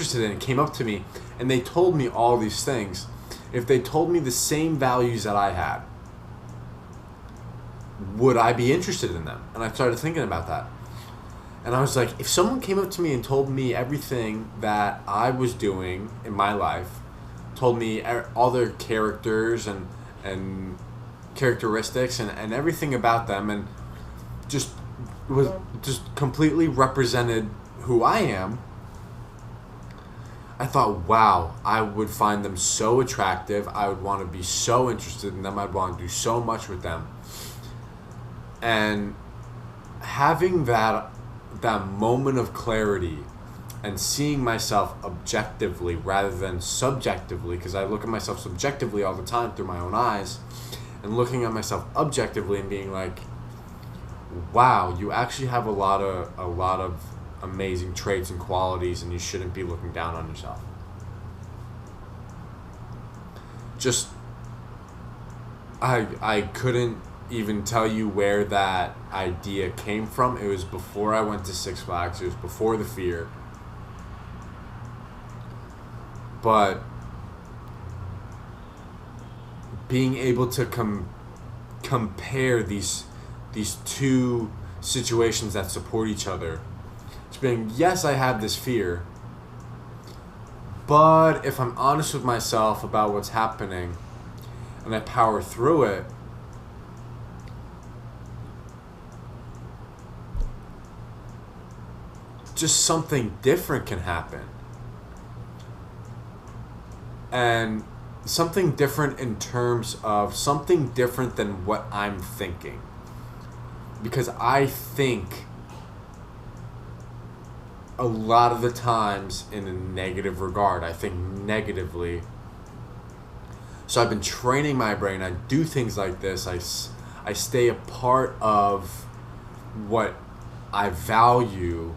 interested in came up to me and they told me all these things, if they told me the same values that I had, would I be interested in them? And I started thinking about that. And I was like, if someone came up to me and told me everything that I was doing in my life, told me all their characters and characteristics and everything about them, and just completely represented who I am, I thought, wow, I would find them so attractive. I would want to be so interested in them. I'd want to do so much with them. And having that moment of clarity and seeing myself objectively rather than subjectively, because I look at myself subjectively all the time through my own eyes, and looking at myself objectively and being like, wow, you actually have a lot of amazing traits and qualities, and you shouldn't be looking down on yourself. Just, I couldn't even tell you where that idea came from. It was before I went to Six Flags. It was before the fear. But being able to compare these two situations that support each other, it's being, yes, I have this fear, but if I'm honest with myself about what's happening and I power through it, just something different can happen. And something different in terms of something different than what I'm thinking. Because I think a lot of the times in a negative regard. I think negatively. So I've been training my brain. I do things like this. I stay a part of what I value,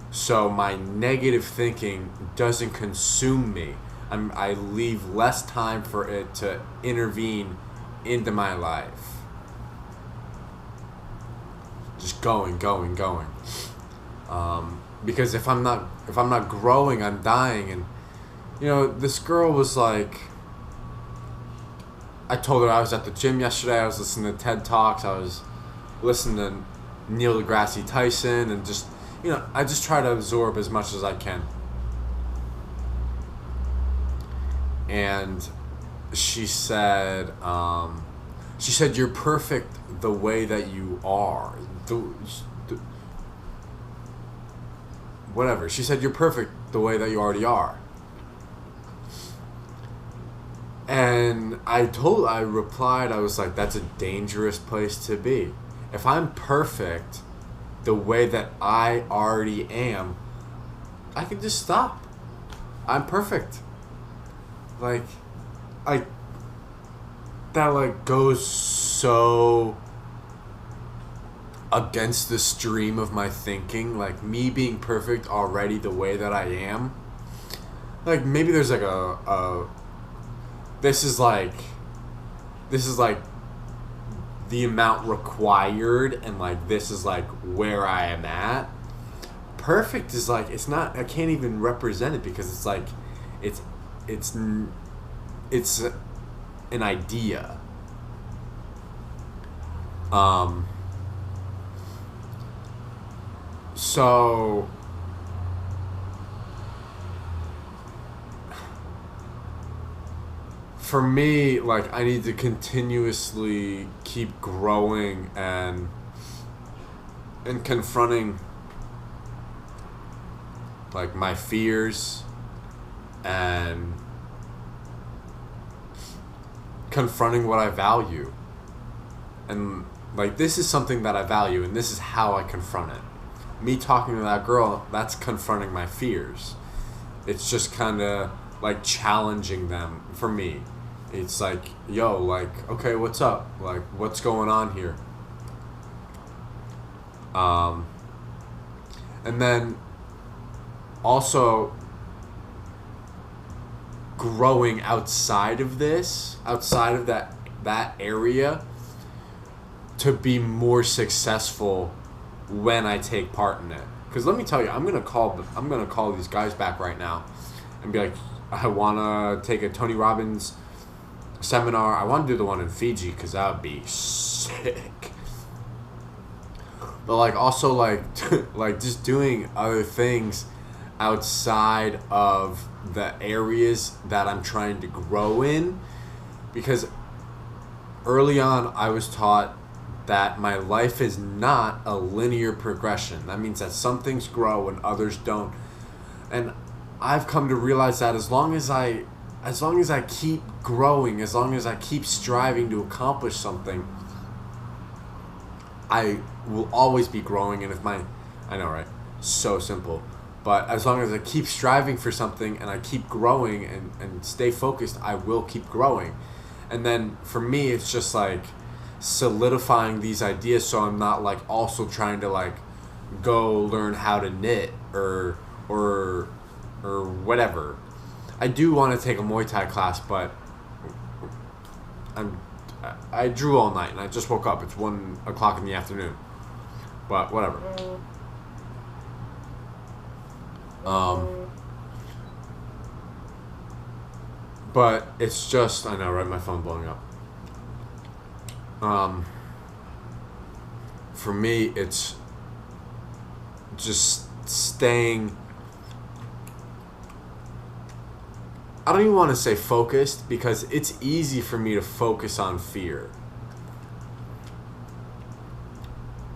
so my negative thinking doesn't consume me. I leave less time for it to intervene into my life. Just going. Because if I'm not growing, I'm dying. And this girl was like, I told her I was at the gym yesterday. I was listening to TED Talks. I was listening to Neil deGrasse Tyson, and just I just try to absorb as much as I can. And she said, you're perfect the way that you are. Whatever. She said, you're perfect the way that you already are. And I replied, I was like, that's a dangerous place to be. If I'm perfect the way that I already am, I can just stop. I'm perfect. That goes so against the stream of my thinking. Like, me being perfect already the way that I am. Like, maybe there's this is like the amount required, and this is where I am at. Perfect is it's not, I can't even represent it, because it's an idea. So for me, I need to continuously keep growing and confronting my fears and confronting what I value. And this is something that I value, and this is how I confront it. Me talking to that girl, that's confronting my fears. It's just kind of challenging them for me. It's okay, what's up? What's going on here? And then also growing outside of that area, to be more successful when I take part in it. Because let me tell you, I'm gonna call these guys back right now, and be like, I want to take a Tony Robbins seminar. I want to do the one in Fiji because that would be sick. But like also like like just doing other things outside of the areas that I'm trying to grow in, because early on I was taught that my life is not a linear progression. That means that some things grow and others don't. And I've come to realize that as long as I keep growing, as long as I keep striving to accomplish something, I will always be growing. And I know, right? So simple. But as long as I keep striving for something and I keep growing and stay focused, I will keep growing. And then for me, it's just like solidifying these ideas so I'm not like also trying to like go learn how to knit or whatever. I do want to take a Muay Thai class, but I drew all night and I just woke up. It's 1 o'clock in the afternoon. But whatever. But it's just, I know, right? My phone blowing up. For me, it's just staying. I don't even want to say focused, because it's easy for me to focus on fear.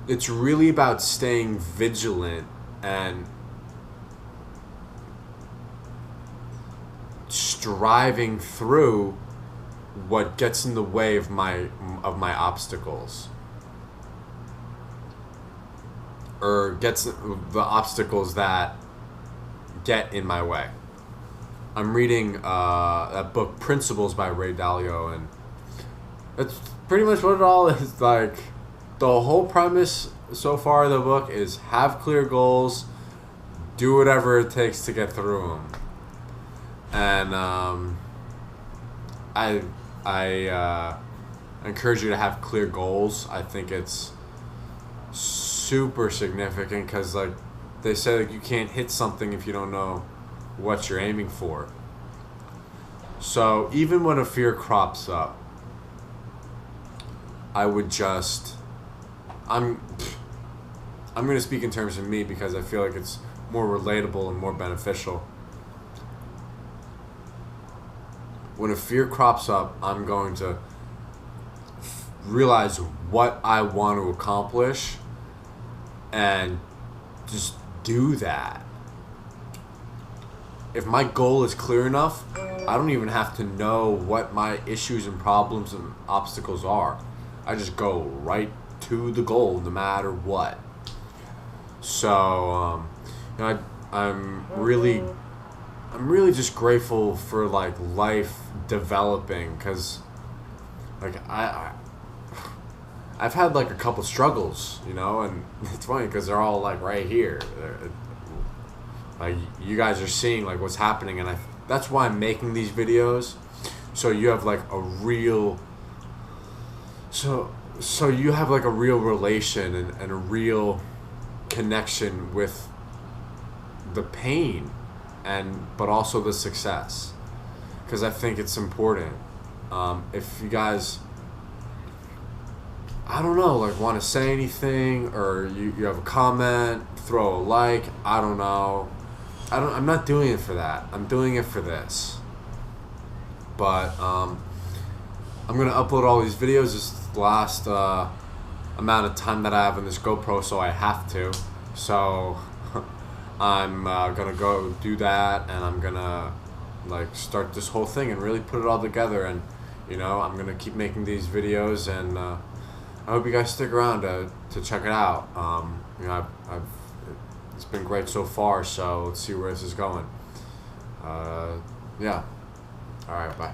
It's really about staying vigilant and striving through what gets in the way of my obstacles, or gets the obstacles that get in my way. I'm reading that book Principles by Ray Dalio, and that's pretty much what it all is. Like, the whole premise so far of the book is have clear goals, do whatever it takes to get through them. And I encourage you to have clear goals. I think it's super significant, because like they say, like, you can't hit something if you don't know what you're aiming for. So even when a fear crops up, I would just I'm going to speak in terms of me because I feel like it's more relatable and more beneficial. When a fear crops up, I'm going to realize what I want to accomplish and just do that. If my goal is clear enough, I don't even have to know what my issues and problems and obstacles are. I just go right to the goal no matter what. So, I'm really just grateful for like life developing, because like I've had like a couple struggles, and it's funny because they're all like right here. Like, you guys are seeing like what's happening, and that's why I'm making these videos, so you have like a real so you have like a real relation and a real connection with the pain but also the success, because I think it's important. If you guys, I don't know, like want to say anything, or you have a comment, throw a like, I don't know. I'm not doing it for that. I'm doing it for this. But I'm gonna upload all these videos this last amount of time that I have on this GoPro, so I have to. So I'm gonna go do that, and I'm gonna like start this whole thing and really put it all together. And I'm gonna keep making these videos, and I hope you guys stick around to check it out. It's been great so far, so let's see where this is going. Yeah. All right, bye.